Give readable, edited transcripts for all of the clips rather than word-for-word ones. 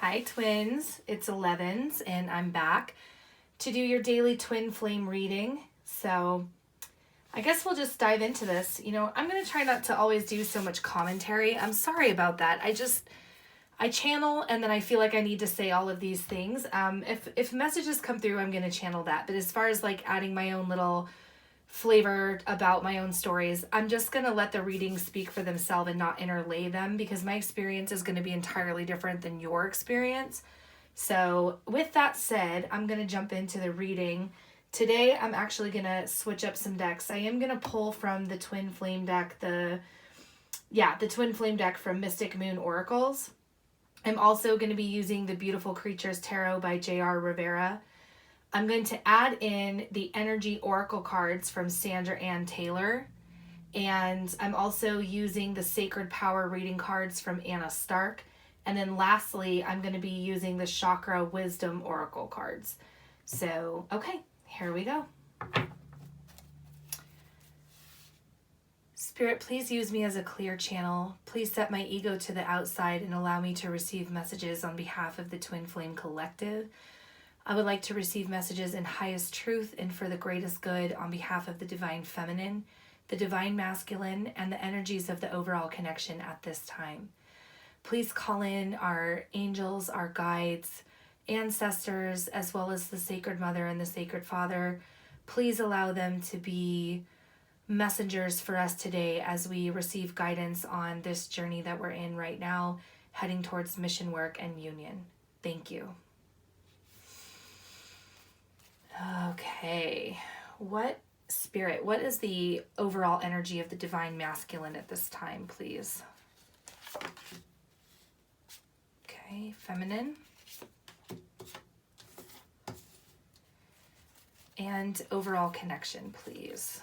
Hi twins, it's 11s and I'm back to do your daily twin flame reading. So I guess we'll just dive into this. I'm going to try not to always do so much commentary. I'm sorry about that. I channel and then I feel like I need to say all of these things. If messages come through, I'm going to channel that. But as far as like adding my own little flavor about my own stories, I'm just going to let the readings speak for themselves and not interlay them, because my experience is going to be entirely different than your experience. So with that said, I'm going to jump into the reading. Today, I'm actually going to switch up some decks. I am going to pull from the Twin Flame deck, the Twin Flame deck from Mystic Moon Oracles. I'm also going to be using the Beautiful Creatures Tarot by J.R. Rivera. I'm going to add in the Energy Oracle cards from Sandra Ann Taylor. And I'm also using the Sacred Power reading cards from Anna Stark. And then lastly, I'm going to be using the Chakra Wisdom Oracle cards. So, okay, here we go. Spirit, please use me as a clear channel. Please set my ego to the outside and allow me to receive messages on behalf of the Twin Flame Collective. I would like to receive messages in highest truth and for the greatest good on behalf of the Divine Feminine, the Divine Masculine, and the energies of the overall connection at this time. Please call in our angels, our guides, ancestors, as well as the Sacred Mother and the Sacred Father. Please allow them to be messengers for us today as we receive guidance on this journey that we're in right now, heading towards mission work and union. Thank you. Okay, what is the overall energy of the Divine Masculine at this time, please? Okay, Feminine. And overall connection, please.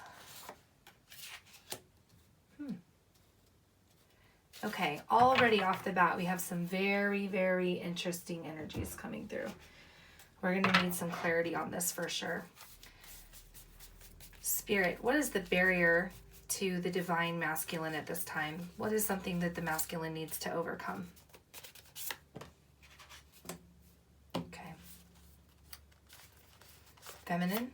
Okay, already off the bat, we have some very, very interesting energies coming through. We're going to need some clarity on this for sure. Spirit, what is the barrier to the Divine Masculine at this time? What is something that the masculine needs to overcome? Okay. Feminine.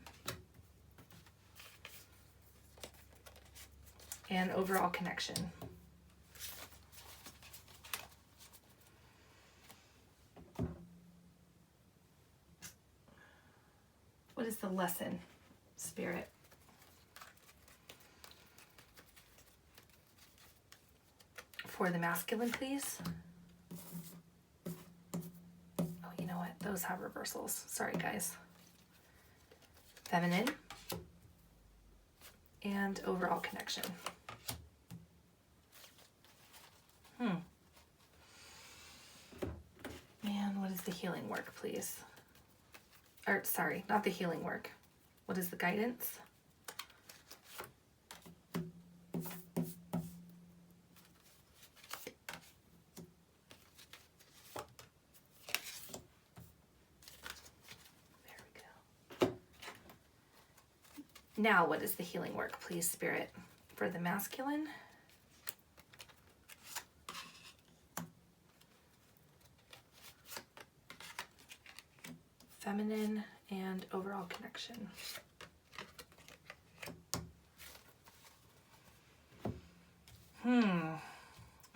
And overall connection. What is the lesson, Spirit? For the masculine, please. Oh, you know what? Those have reversals. Sorry, guys. Feminine. And overall connection. And what is the healing work, please? Or, sorry, not the healing work. What is the guidance? There we go. Now, what is the healing work, please, Spirit? For the masculine. Feminine, and overall connection.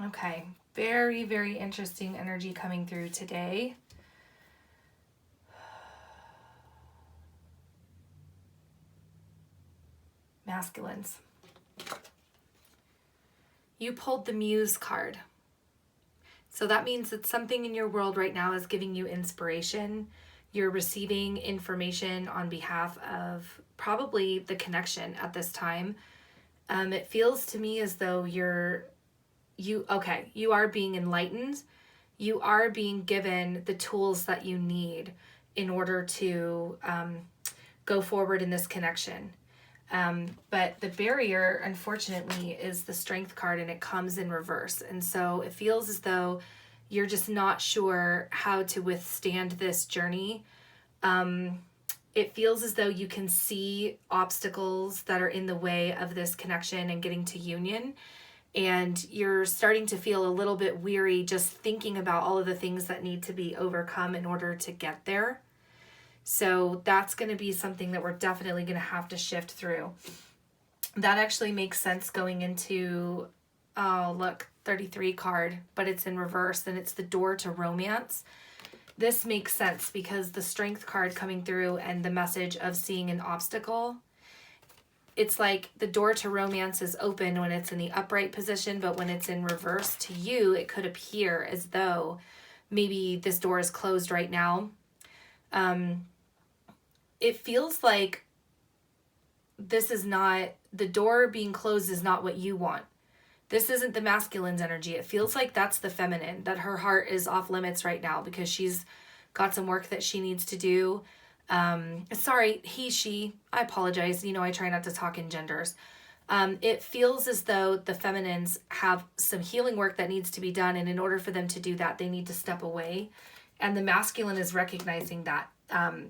Okay, very, very interesting energy coming through today. Masculines. You pulled the Muse card. So that means that something in your world right now is giving you inspiration. You're receiving information on behalf of probably the connection at this time. It feels to me as though you are being enlightened. You are being given the tools that you need in order to go forward in this connection. But the barrier, unfortunately, is the Strength card, and it comes in reverse. And so it feels as though you're just not sure how to withstand this journey. It feels as though you can see obstacles that are in the way of this connection and getting to union. and you're starting to feel a little bit weary just thinking about all of the things that need to be overcome in order to get there. So that's going to be something that we're definitely going to have to shift through. That actually makes sense going into, oh, look, 33 card, but it's in reverse, and it's the door to romance. This makes sense because the Strength card coming through and the message of seeing an obstacle, it's like the door to romance is open when it's in the upright position, but when it's in reverse to you, it could appear as though maybe this door is closed right now. It feels like this is not, the door being closed is not what you want. This isn't the masculine's energy. It feels like that's the feminine, that her heart is off limits right now because she's got some work that she needs to do. Sorry, he, she, I apologize. I try not to talk in genders. It feels as though the feminines have some healing work that needs to be done. And in order for them to do that, they need to step away. And the masculine is recognizing that.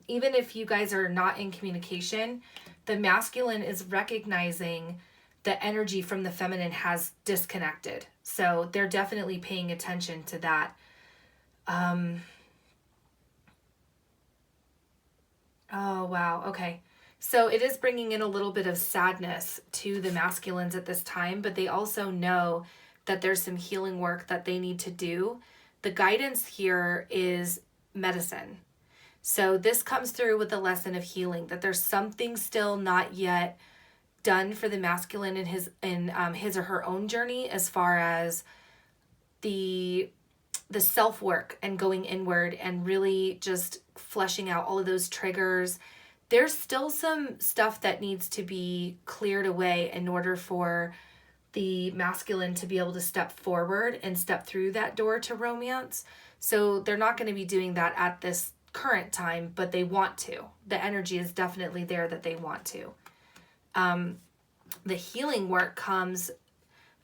Even if you guys are not in communication, the masculine is recognizing the energy from the feminine has disconnected. So they're definitely paying attention to that. Oh, wow. Okay. So it is bringing in a little bit of sadness to the masculines at this time, but they also know that there's some healing work that they need to do. The guidance here is medicine. So this comes through with the lesson of healing, that there's something still not yet done for the masculine in his or her own journey, as far as the self-work and going inward and really just fleshing out all of those triggers. There's still some stuff that needs to be cleared away in order for the masculine to be able to step forward and step through that door to romance. So they're not going to be doing that at this current time, but they want to. The energy is definitely there that they want to. The healing work comes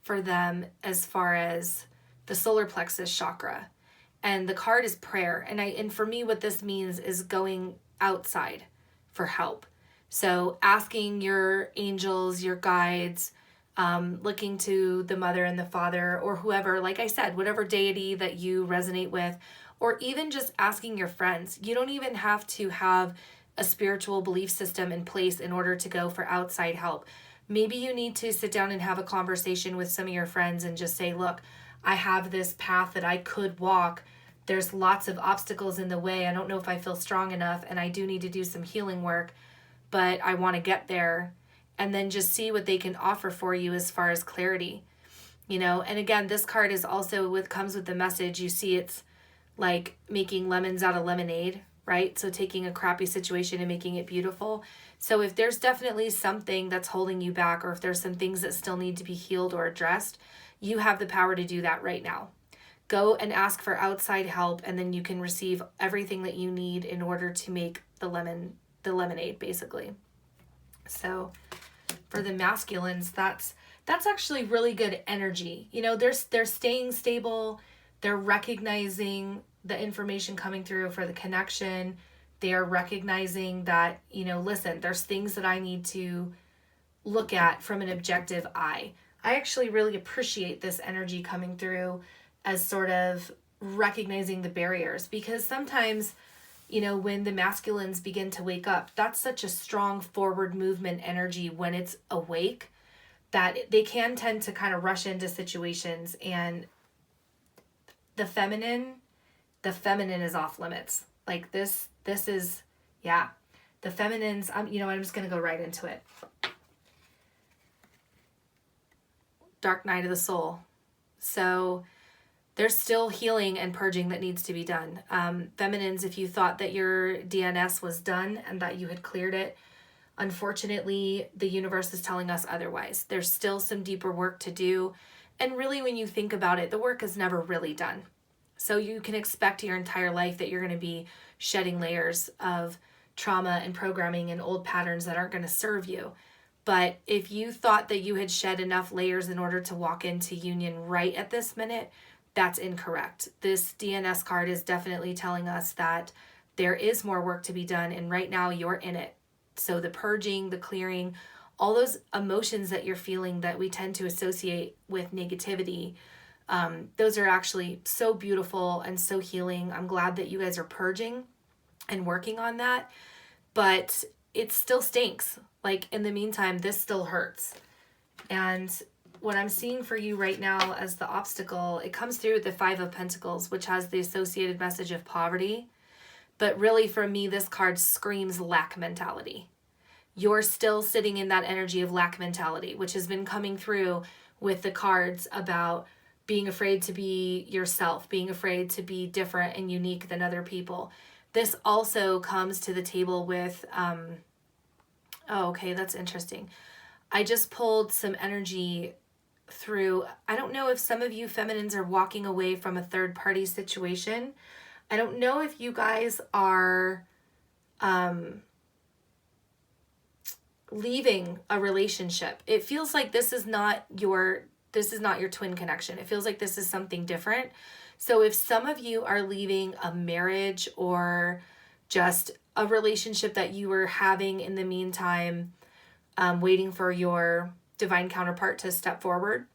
for them as far as the solar plexus chakra, and the card is prayer. And for me, what this means is going outside for help. So asking your angels, your guides, looking to the mother and the father, or whoever, like I said, whatever deity that you resonate with, or even just asking your friends. You don't even have to have a spiritual belief system in place in order to go for outside help. Maybe you need to sit down and have a conversation with some of your friends and just say, look, I have this path that I could walk. There's lots of obstacles in the way. I don't know if I feel strong enough, and I do need to do some healing work, but I want to get there. And then just see what they can offer for you as far as clarity. And again, this card is also comes with the message. You see, it's like making lemons out of lemonade, right? So taking a crappy situation and making it beautiful. So if there's definitely something that's holding you back, or if there's some things that still need to be healed or addressed, you have the power to do that right now. Go and ask for outside help, and then you can receive everything that you need in order to make the lemonade, basically. So for the masculines, that's actually really good energy. They're staying stable. They're recognizing the information coming through for the connection. They are recognizing that, listen, there's things that I need to look at from an objective eye. I actually really appreciate this energy coming through as sort of recognizing the barriers, because sometimes, when the masculines begin to wake up, that's such a strong forward movement energy when it's awake that they can tend to kind of rush into situations, and the feminine is off limits. Like this is, yeah, the feminines, I'm just going to go right into it. Dark night of the soul. So there's still healing and purging that needs to be done. Feminines, if you thought that your DNS was done and that you had cleared it, unfortunately, the universe is telling us otherwise. There's still some deeper work to do. And really, when you think about it, the work is never really done. So you can expect your entire life that you're going to be shedding layers of trauma and programming and old patterns that aren't going to serve you. But if you thought that you had shed enough layers in order to walk into union right at this minute, that's incorrect. This DNS card is definitely telling us that there is more work to be done, and right now you're in it. So the purging, the clearing, all those emotions that you're feeling that we tend to associate with negativity, those are actually so beautiful and so healing. I'm glad that you guys are purging and working on that, but it still stinks. Like, in the meantime, this still hurts. And what I'm seeing for you right now as the obstacle, it comes through with the Five of Pentacles, which has the associated message of poverty. But really, for me, this card screams lack mentality. You're still sitting in that energy of lack mentality, which has been coming through with the cards about being afraid to be yourself, being afraid to be different and unique than other people. This also comes to the table with, oh, okay, that's interesting. I just pulled some energy through. I don't know if some of you feminines are walking away from a third party situation. I don't know if you guys are leaving a relationship. It feels like this is not your twin connection. It feels like this is something different. So if some of you are leaving a marriage or just a relationship that you were having in the meantime, waiting for your divine counterpart to step forward,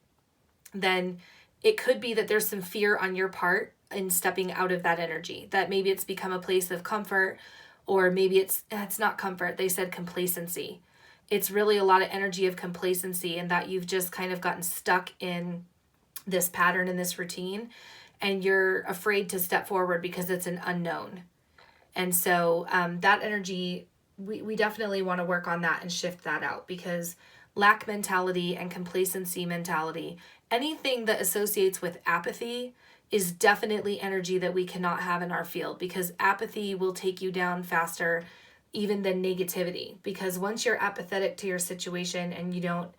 then it could be that there's some fear on your part in stepping out of that energy, that maybe it's become a place of comfort, or maybe it's not comfort. They said complacency. It's really a lot of energy of complacency, and that you've just kind of gotten stuck in this pattern and this routine, and you're afraid to step forward because it's an unknown. And so that energy, we definitely want to work on that and shift that out, because lack mentality and complacency mentality, anything that associates with apathy, is definitely energy that we cannot have in our field, because apathy will take you down faster even than negativity. Because once you're apathetic to your situation and you don't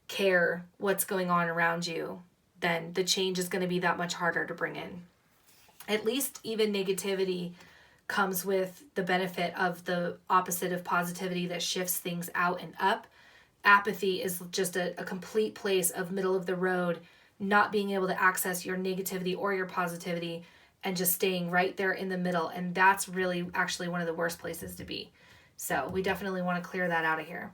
care what's going on around you, then the change is going to be that much harder to bring in. At least even negativity comes with the benefit of the opposite of positivity that shifts things out and up. Apathy is just a complete place of middle of the road, not being able to access your negativity or your positivity, and just staying right there in the middle. And that's really actually one of the worst places to be. So we definitely want to clear that out of here.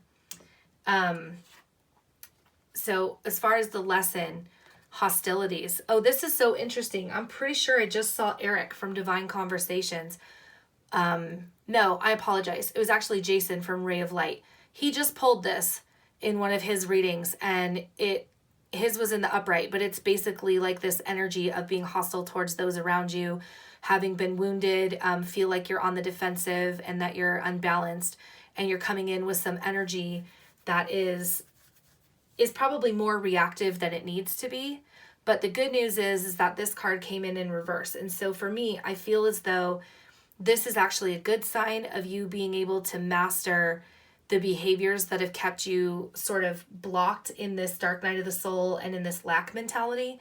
So as far as the lesson, hostilities. Oh, this is so interesting. I'm pretty sure I just saw Eric from Divine Conversations. No, I apologize. It was actually Jason from Ray of Light. He just pulled this in one of his readings, and his was in the upright, but it's basically like this energy of being hostile towards those around you, having been wounded, feel like you're on the defensive and that you're unbalanced, and you're coming in with some energy that is probably more reactive than it needs to be. But the good news is that this card came in reverse. And so for me, I feel as though this is actually a good sign of you being able to master the behaviors that have kept you sort of blocked in this dark night of the soul and in this lack mentality.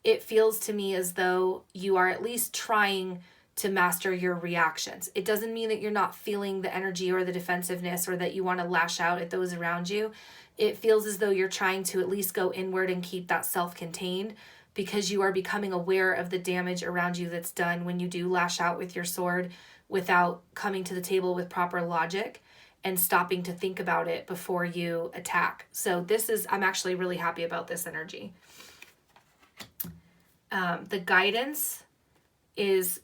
It feels to me as though you are at least trying to master your reactions. It doesn't mean that you're not feeling the energy or the defensiveness, or that you want to lash out at those around you. It feels as though you're trying to at least go inward and keep that self-contained, because you are becoming aware of the damage around you that's done when you do lash out with your sword without coming to the table with proper logic and stopping to think about it before you attack. So I'm actually really happy about this energy. The guidance is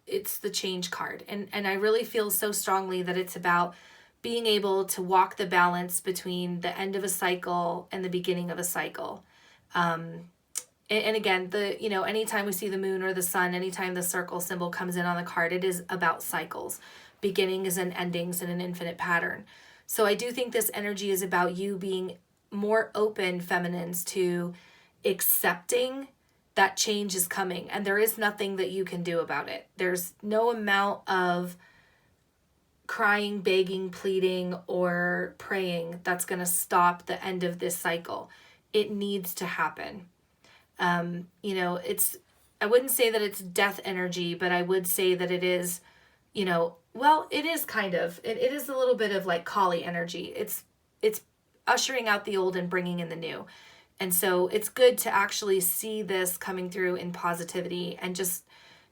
it's the change card. And I really feel so strongly that it's about being able to walk the balance between the end of a cycle and the beginning of a cycle. And again, anytime we see the moon or the sun, anytime the circle symbol comes in on the card, it is about cycles, beginnings and endings in an infinite pattern. So I do think this energy is about you being more open, feminines, to accepting that change is coming, and there is nothing that you can do about it. There's no amount of crying, begging, pleading, or praying that's going to stop the end of this cycle. It needs to happen. I wouldn't say that it's death energy, but I would say that it is, it is kind of, it is a little bit of like Kali energy. It's ushering out the old and bringing in the new. And so it's good to actually see this coming through in positivity, and just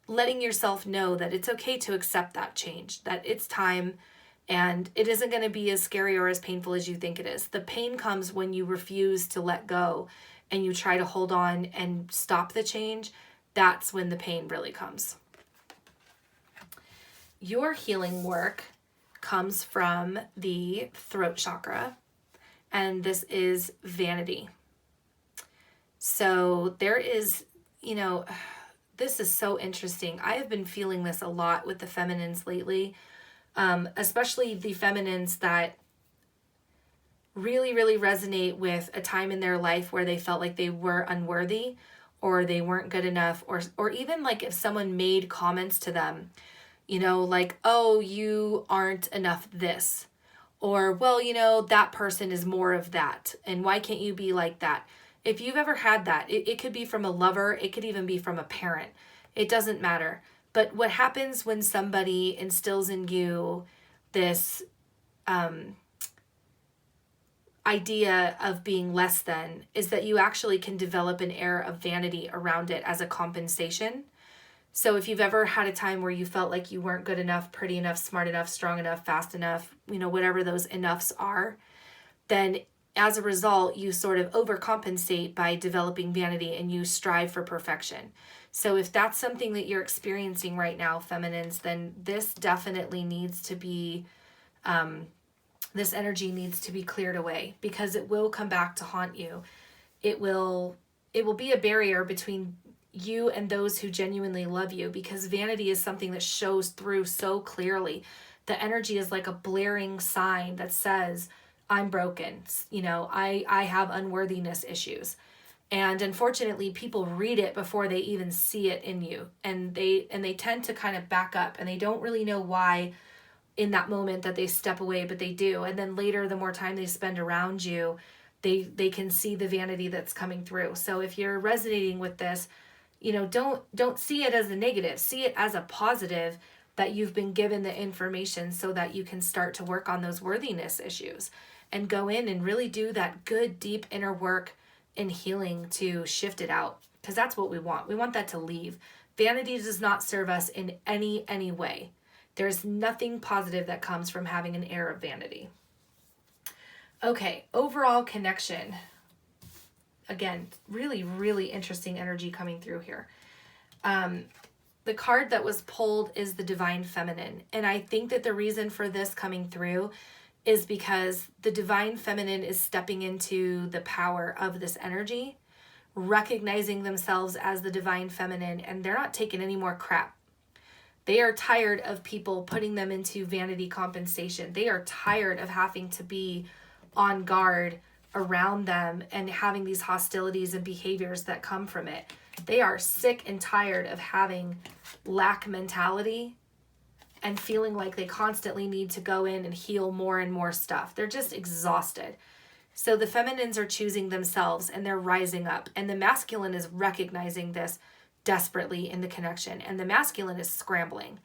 letting yourself know that it's okay to accept that change, that it's time, And it isn't going to be as scary or as painful as you think it is. The pain comes when you refuse to let go and you try to hold on and stop the change. That's when the pain really comes. Your healing work comes from the throat chakra, and this is vanity. So there is, this is so interesting. I have been feeling this a lot with the feminines lately, especially the feminines that really, really resonate with a time in their life where they felt like they were unworthy or they weren't good enough, or even like if someone made comments to them, like, oh, you aren't enough this, or, well, that person is more of that, and why can't you be like that? If you've ever had that, it could be from a lover, it could even be from a parent. It doesn't matter. But what happens when somebody instills in you this idea of being less than is that you actually can develop an air of vanity around it as a compensation. So if you've ever had a time where you felt like you weren't good enough, pretty enough, smart enough, strong enough, fast enough, whatever those enoughs are, then as a result, you sort of overcompensate by developing vanity and you strive for perfection. So if that's something that you're experiencing right now, feminines, then this definitely needs to be, this energy needs to be cleared away, because it will come back to haunt you. It will be a barrier between you and those who genuinely love you, because vanity is something that shows through so clearly. The energy is like a blaring sign that says, I'm broken, I have unworthiness issues. And unfortunately, people read it before they even see it in you. And they tend to kind of back up, and they don't really know why in that moment that they step away, but they do. And then later, the more time they spend around you, they can see the vanity that's coming through. So if you're resonating with this, don't see it as a negative. See it as a positive, that you've been given the information so that you can start to work on those worthiness issues and go in and really do that good, deep inner work and healing to shift it out, because that's what we want. We want that to leave. Vanity does not serve us in any way. There's nothing positive that comes from having an air of vanity. Okay, overall connection. Again, really, really interesting energy coming through here. The card that was pulled is the Divine Feminine. And I think that the reason for this coming through is because the Divine Feminine is stepping into the power of this energy, recognizing themselves as the Divine Feminine, and they're not taking any more crap. They are tired of people putting them into vanity compensation. They are tired of having to be on guard around them and having these hostilities and behaviors that come from it. They are sick and tired of having lack mentality and feeling like they constantly need to go in and heal more and more stuff. They're just exhausted. So the feminines are choosing themselves and they're rising up. And the masculine is recognizing this desperately in the connection. And the masculine is scrambling,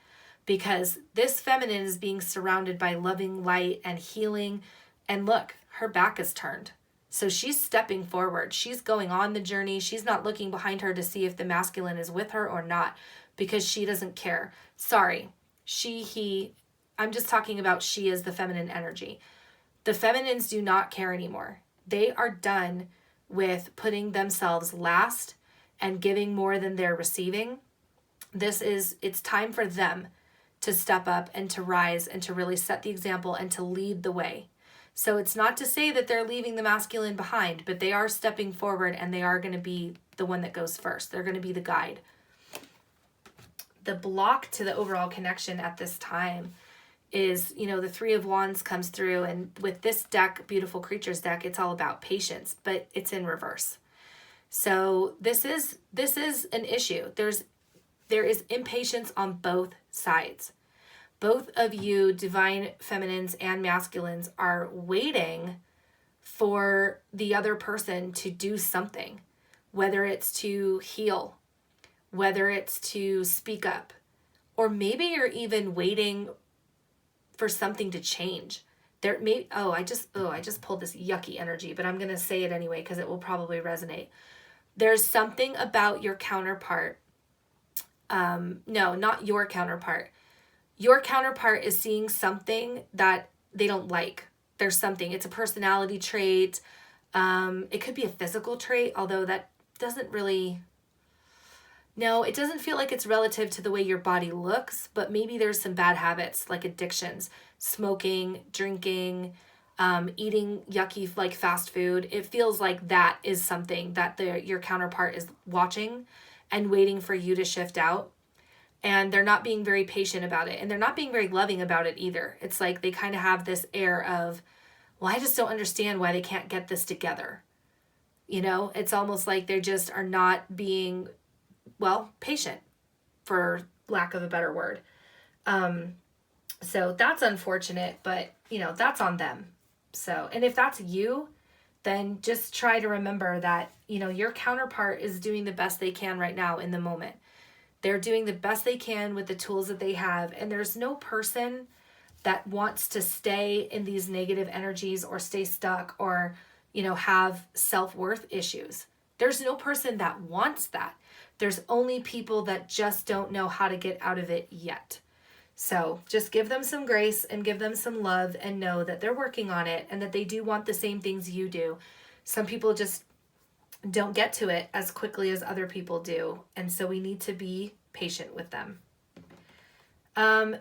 because this feminine is being surrounded by loving light and healing. And look, her back is turned. So she's stepping forward. She's going on the journey. She's not looking behind her to see if the masculine is with her or not, because she doesn't care. Sorry. She, he, I'm just talking about she as the feminine energy. The feminines do not care anymore. They are done with putting themselves last and giving more than they're receiving. It's time for them to step up and to rise and to really set the example and to lead the way. So it's not to say that they're leaving the masculine behind, but they are stepping forward and they are going to be the one that goes first. They're going to be the guide. The block to the overall connection at this time is, the Three of Wands comes through, and with this deck, Beautiful Creatures deck, it's all about patience, but it's in reverse. So this is an issue. There is impatience on both sides. Both of you, divine feminines and masculines, are waiting for the other person to do something, whether it's to heal, whether it's to speak up, or maybe you're even waiting for something to change. I just pulled this yucky energy, but I'm going to say it anyway because it will probably resonate. There's something about your counterpart. No, not your counterpart. your counterpart is seeing something that they don't like. There's something, it's a personality trait. It could be a physical trait, although that doesn't really, no, it doesn't feel like it's relative to the way your body looks, but maybe there's some bad habits like addictions, smoking, drinking, eating yucky like fast food. It feels like that is something that your counterpart is watching and waiting for you to shift out. And they're not being very patient about it. And they're not being very loving about it either. It's like they kind of have this air of, well, I just don't understand why they can't get this together. You know, it's almost like they just are not being, well, patient, for lack of a better word. So that's unfortunate, but, you know, that's on them. So, and if that's you, then just try to remember that, you know, your counterpart is doing the best they can right now in the moment. They're doing the best they can with the tools that they have. And there's no person that wants to stay in these negative energies or stay stuck or, you know, have self-worth issues. There's no person that wants that. There's only people that just don't know how to get out of it yet. So just give them some grace and give them some love and know that they're working on it and that they do want the same things you do. Some people just don't get to it as quickly as other people do. And so we need to be patient with them. All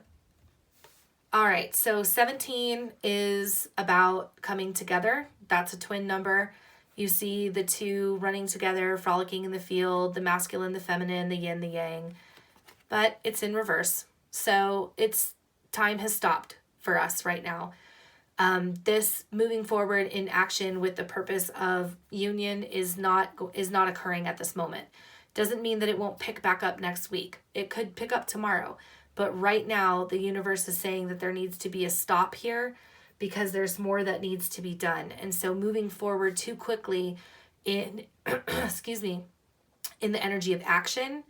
right, so 17 is about coming together. That's a twin number. You see the two running together, frolicking in the field, the masculine, the feminine, the yin, the yang. But it's in reverse. So time has stopped for us right now. This moving forward in action with the purpose of union is not occurring at this moment. Doesn't mean that it won't pick back up next week. It could pick up tomorrow. But right now, the universe is saying that there needs to be a stop here because there's more that needs to be done. And so moving forward too quickly in, in the energy of action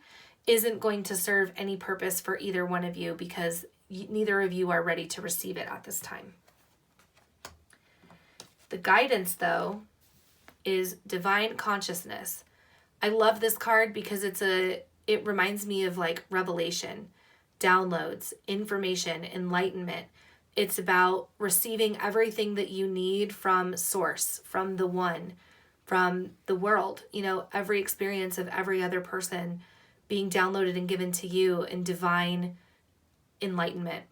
isn't going to serve any purpose for either one of you because neither of you are ready to receive it at this time. The guidance, though, is divine consciousness. I love this card because it reminds me of like revelation, downloads, information, enlightenment. It's about receiving everything that you need from source, from the one, from the world. You know, every experience of every other person being downloaded and given to you in divine enlightenment.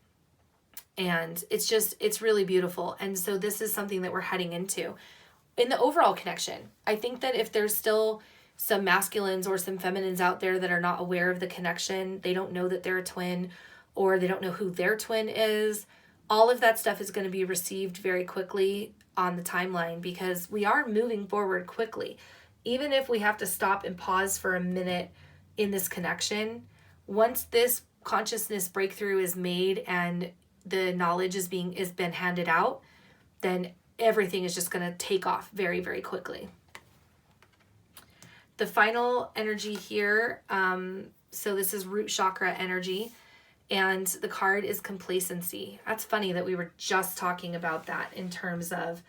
And it's really beautiful. And so this is something that we're heading into. In the overall connection, I think that if there's still some masculines or some feminines out there that are not aware of the connection, they don't know that they're a twin, or they don't know who their twin is, all of that stuff is going to be received very quickly on the timeline because we are moving forward quickly. Even if we have to stop and pause for a minute in this connection, once this consciousness breakthrough is made and the knowledge is been handed out, then everything is just going to take off very, very quickly. The final energy here, so this is root chakra energy, and the card is complacency. That's funny that we were just talking about that in terms of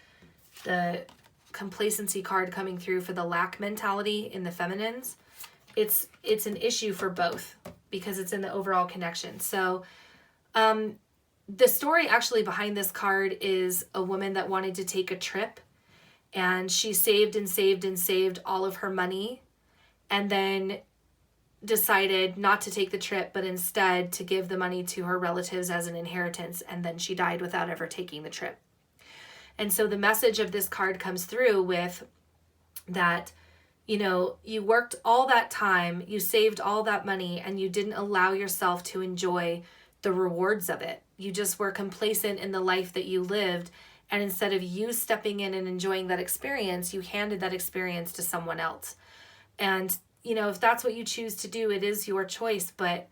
the complacency card coming through for the lack mentality in the feminines. It's an issue for both because it's in the overall connection. So the story actually behind this card is a woman that wanted to take a trip, and she saved and saved and saved all of her money and then decided not to take the trip, but instead to give the money to her relatives as an inheritance. And then she died without ever taking the trip. And so the message of this card comes through with that, you know, you worked all that time, you saved all that money, and you didn't allow yourself to enjoy the rewards of it. You just were complacent in the life that you lived. And instead of you stepping in and enjoying that experience, you handed that experience to someone else. And, you know, if that's what you choose to do, it is your choice. But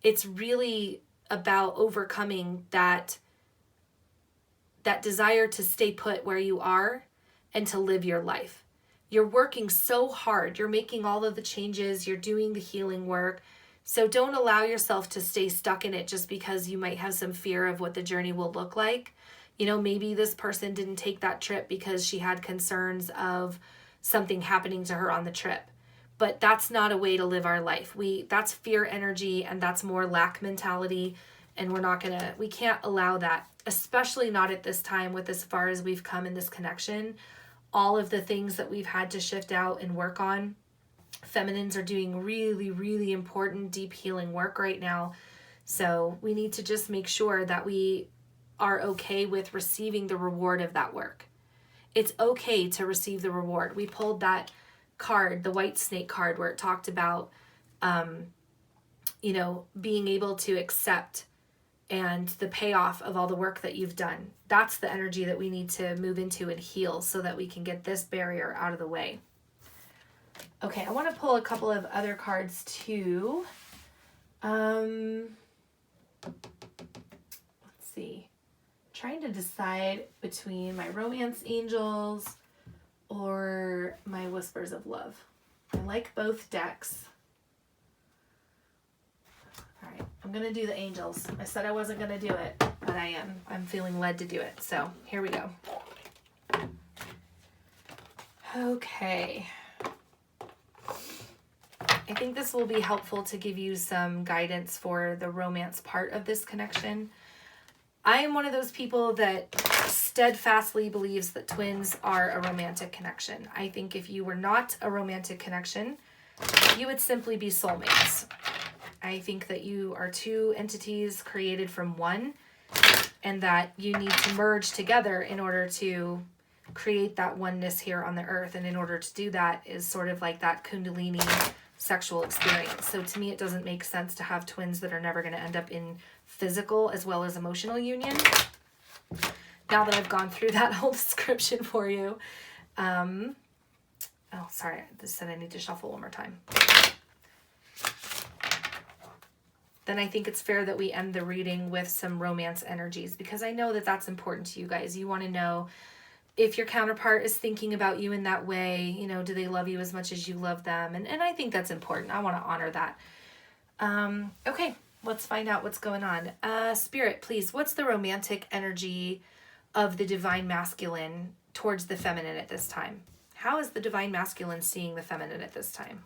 it's really about overcoming that desire to stay put where you are and to live your life. You're working so hard. You're making all of the changes. You're doing the healing work. So don't allow yourself to stay stuck in it just because you might have some fear of what the journey will look like. You know, maybe this person didn't take that trip because she had concerns of something happening to her on the trip. But that's not a way to live our life. That's fear energy, and that's more lack mentality. And we can't allow that, especially not at this time with as far as we've come in this connection. All of the things that we've had to shift out and work on. Feminines are doing really, really important deep healing work right now. So we need to just make sure that we are okay with receiving the reward of that work. It's okay to receive the reward. We pulled that card, the white snake card, where it talked about, being able to accept and the payoff of all the work that you've done. That's the energy that we need to move into and heal so that we can get this barrier out of the way. Okay, I want to pull a couple of other cards too. Let's see. Trying to decide between my romance angels or my whispers of love. I like both decks. All right, I'm going to do the angels. I said I wasn't going to do it, but I am. I'm feeling led to do it. So here we go. Okay. I think this will be helpful to give you some guidance for the romance part of this connection. I am one of those people that steadfastly believes that twins are a romantic connection. I think if you were not a romantic connection, you would simply be soulmates. I think that you are two entities created from one, and that you need to merge together in order to create that oneness here on the earth. And in order to do that is sort of like that Kundalini sexual experience. So to me, it doesn't make sense to have twins that are never going to end up in physical as well as emotional union. Now that I've gone through that whole description for you. Oh, sorry. This said I need to shuffle one more time. Then I think it's fair that we end the reading with some romance energies, because I know that that's important to you guys. You want to know if your counterpart is thinking about you in that way, do they love you as much as you love them? And I think that's important. I want to honor that. Okay, let's find out what's going on. Spirit, please, what's the romantic energy of the divine masculine towards the feminine at this time? How is the divine masculine seeing the feminine at this time?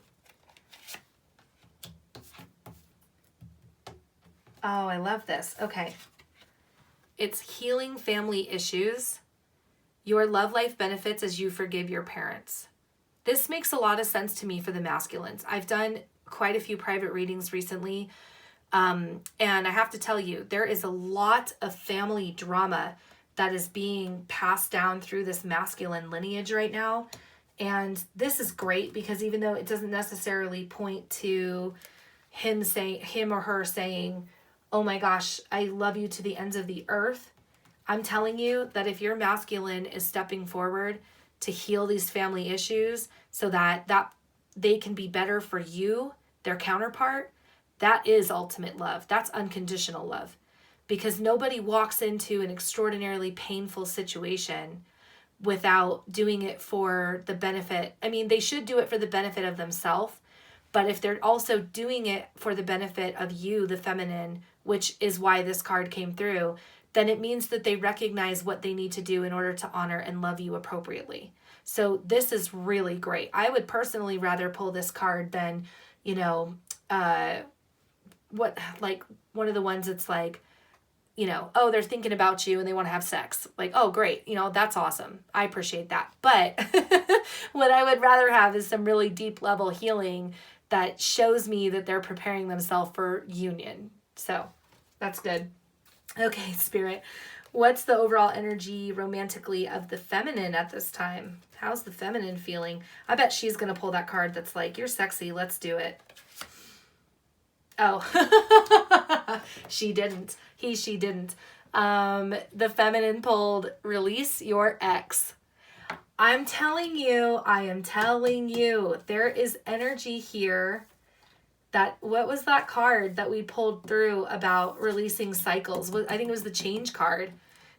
Oh, I love this. Okay. It's healing family issues. Your love life benefits as you forgive your parents. This makes a lot of sense to me for the masculines. I've done quite a few private readings recently. And I have to tell you, there is a lot of family drama that is being passed down through this masculine lineage right now. And this is great because even though it doesn't necessarily point to him or her saying, oh my gosh, I love you to the ends of the earth. I'm telling you that if your masculine is stepping forward to heal these family issues so that they can be better for you, their counterpart, that is ultimate love. That's unconditional love. Because nobody walks into an extraordinarily painful situation without doing it for the benefit. I mean, they should do it for the benefit of themselves, but if they're also doing it for the benefit of you, the feminine, which is why this card came through, then it means that they recognize what they need to do in order to honor and love you appropriately. So this is really great. I would personally rather pull this card than, one of the ones that's like, oh, they're thinking about you and they want to have sex. Like, oh, great. That's awesome. I appreciate that. But what I would rather have is some really deep level healing that shows me that they're preparing themselves for union. So that's good. Okay, Spirit, what's the overall energy romantically of the feminine at this time? How's the feminine feeling? I bet she's going to pull that card that's like, you're sexy, let's do it. Oh, she didn't. She didn't. The feminine pulled release your ex. I am telling you, there is energy here. What was that card that we pulled through about releasing cycles? I think it was the change card.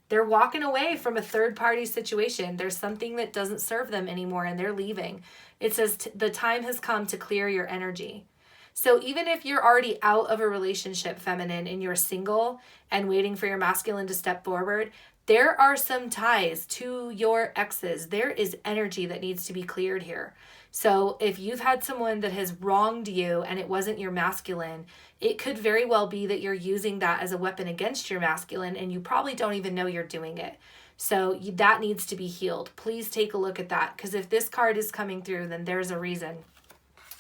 They're walking away from a third party situation. There's something that doesn't serve them anymore and they're leaving. It says the time has come to clear your energy. So even if you're already out of a relationship, feminine, and you're single and waiting for your masculine to step forward, There are some ties to your exes. There is energy that needs to be cleared here. So if you've had someone that has wronged you and it wasn't your masculine, it could very well be that you're using that as a weapon against your masculine and you probably don't even know you're doing it. So that needs to be healed. Please take a look at that, because if this card is coming through, then there's a reason.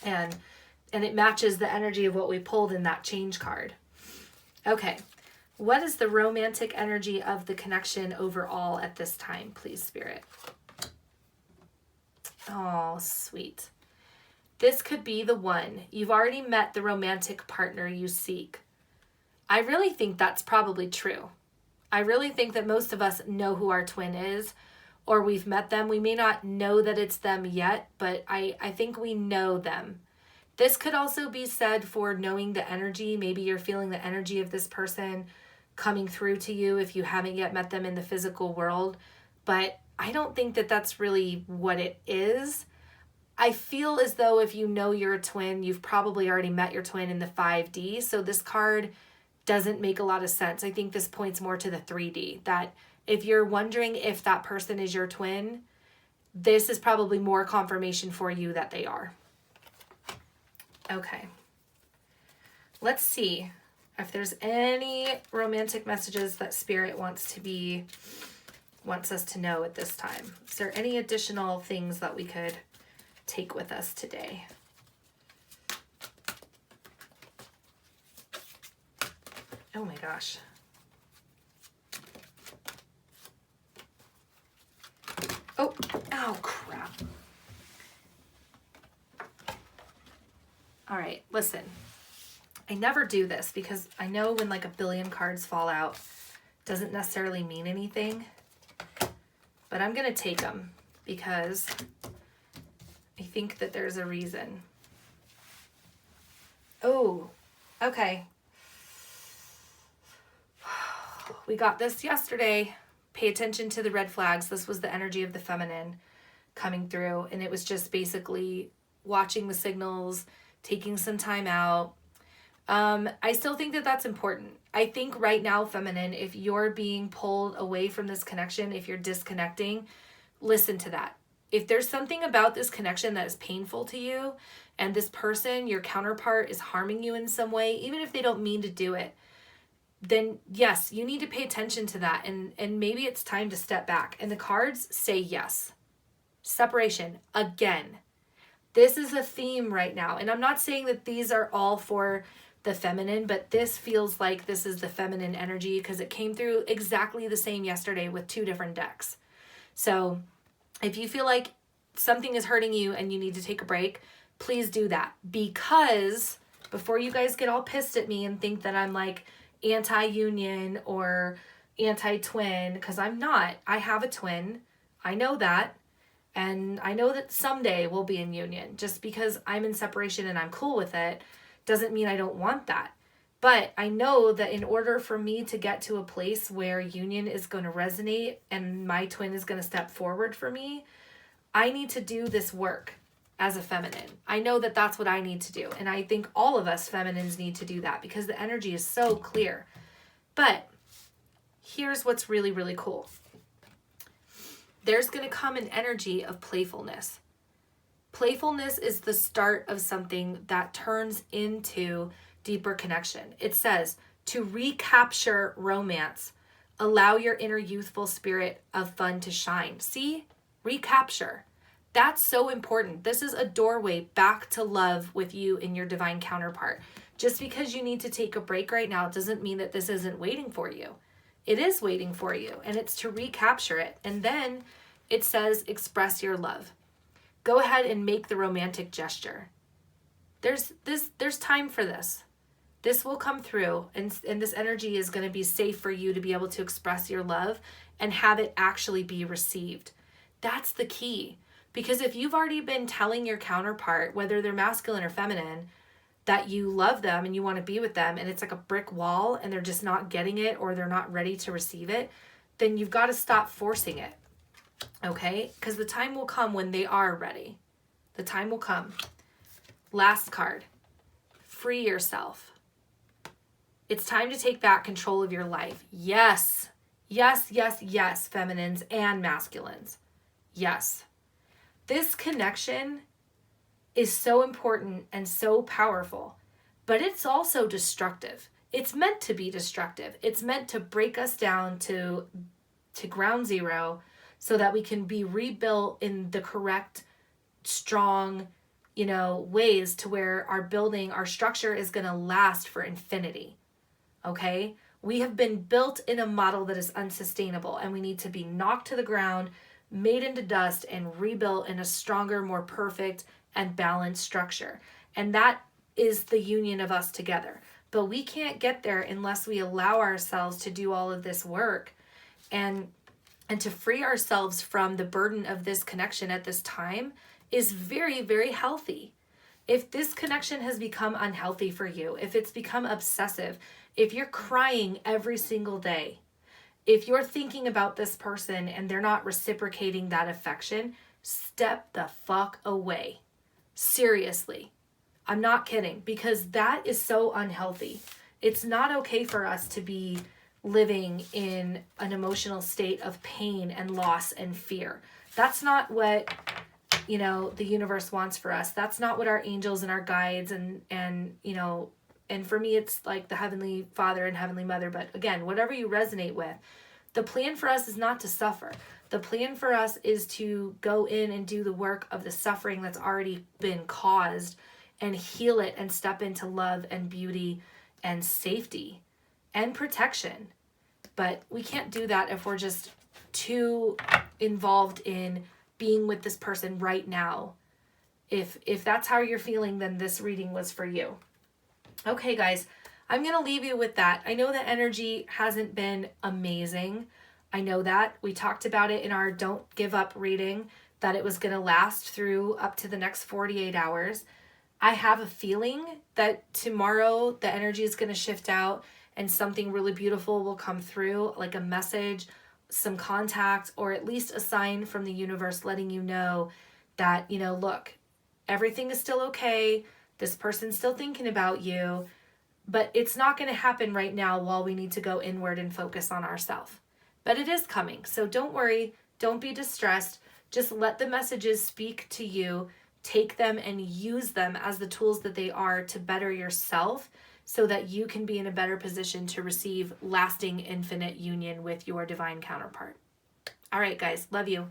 And it matches the energy of what we pulled in that change card. Okay. What is the romantic energy of the connection overall at this time, please, Spirit? Oh, sweet. This could be the one. You've already met the romantic partner you seek. I really think that's probably true. I really think that most of us know who our twin is, or we've met them. We may not know that it's them yet, but I think we know them. This could also be said for knowing the energy. Maybe you're feeling the energy of this person coming through to you if you haven't yet met them in the physical world. But I don't think that that's really what it is. I feel as though if you know you're a twin, you've probably already met your twin in the 5D. So this card doesn't make a lot of sense. I think this points more to the 3D, that if you're wondering if that person is your twin, this is probably more confirmation for you that they are. Okay. Let's see if there's any romantic messages that Spirit wants us to know at this time. Is there any additional things that we could take with us today? Oh my gosh. Oh, crap. All right, listen. I never do this because I know when like a billion cards fall out, doesn't necessarily mean anything. But I'm going to take them because I think that there's a reason. Oh, okay. We got this yesterday. Pay attention to the red flags. This was the energy of the feminine coming through. And it was just basically watching the signals, taking some time out. I still think that that's important. I think right now, feminine, if you're being pulled away from this connection, if you're disconnecting, listen to that. If there's something about this connection that is painful to you and this person, your counterpart, is harming you in some way, even if they don't mean to do it, then yes, you need to pay attention to that. And maybe it's time to step back. And the cards say yes. Separation. Again, this is a theme right now. And I'm not saying that these are all for the feminine, but this feels like this is the feminine energy because it came through exactly the same yesterday with 2 different decks. So if you feel like something is hurting you and you need to take a break, please do that. Because before you guys get all pissed at me and think that I'm like anti-union or anti-twin, because I'm not. I have a twin. I know that. And I know that someday we'll be in union. Just because I'm in separation and I'm cool with it doesn't mean I don't want that. But I know that in order for me to get to a place where union is going to resonate and my twin is going to step forward for me, I need to do this work as a feminine. I know that that's what I need to do. And I think all of us feminines need to do that because the energy is so clear. But here's what's really, really cool. There's going to come an energy of playfulness. Playfulness is the start of something that turns into deeper connection. It says to recapture romance, allow your inner youthful spirit of fun to shine. See? Recapture. That's so important. This is a doorway back to love with you and your divine counterpart. Just because you need to take a break right now doesn't mean that this isn't waiting for you. It is waiting for you, and it's to recapture it. And then it says express your love. Go ahead and make the romantic gesture. There's time for this. This will come through, and this energy is going to be safe for you to be able to express your love and have it actually be received. That's the key. Because if you've already been telling your counterpart, whether they're masculine or feminine, that you love them and you want to be with them, and it's like a brick wall and they're just not getting it or they're not ready to receive it, then you've got to stop forcing it. Okay? Because the time will come when they are ready. The time will come. Last card. Free yourself. It's time to take back control of your life. Yes. Yes, yes, yes, feminines and masculines. Yes. This connection is so important and so powerful, but it's also destructive. It's meant to be destructive. It's meant to break us down to ground zero so that we can be rebuilt in the correct, strong, ways to where our structure is going to last for infinity. Okay? We have been built in a model that is unsustainable, and we need to be knocked to the ground, made into dust, and rebuilt in a stronger, more perfect, and balanced structure. And that is the union of us together. But we can't get there unless we allow ourselves to do all of this work and to free ourselves from the burden of this connection at this time is very, very healthy. If this connection has become unhealthy for you, if it's become obsessive, if you're crying every single day, if you're thinking about this person and they're not reciprocating that affection, step the fuck away. Seriously. I'm not kidding, because that is so unhealthy. It's not okay for us to be living in an emotional state of pain and loss and fear. That's not what, the universe wants for us. That's not what our angels and our guides and for me, it's like the Heavenly Father and Heavenly Mother. But again, whatever you resonate with, the plan for us is not to suffer. The plan for us is to go in and do the work of the suffering that's already been caused and heal it and step into love and beauty and safety and protection. But we can't do that if we're just too involved in being with this person right now. If that's how you're feeling, then this reading was for you. Okay, guys, I'm going to leave you with that. I know the energy hasn't been amazing. I know that. We talked about it in our Don't Give Up reading, that it was going to last through up to the next 48 hours. I have a feeling that tomorrow the energy is going to shift out and something really beautiful will come through, like a message, some contact, or at least a sign from the universe letting you know that, look, everything is still okay. This person's still thinking about you, but it's not going to happen right now while we need to go inward and focus on ourselves. But it is coming. So don't worry. Don't be distressed. Just let the messages speak to you. Take them and use them as the tools that they are to better yourself so that you can be in a better position to receive lasting infinite union with your divine counterpart. All right, guys. Love you.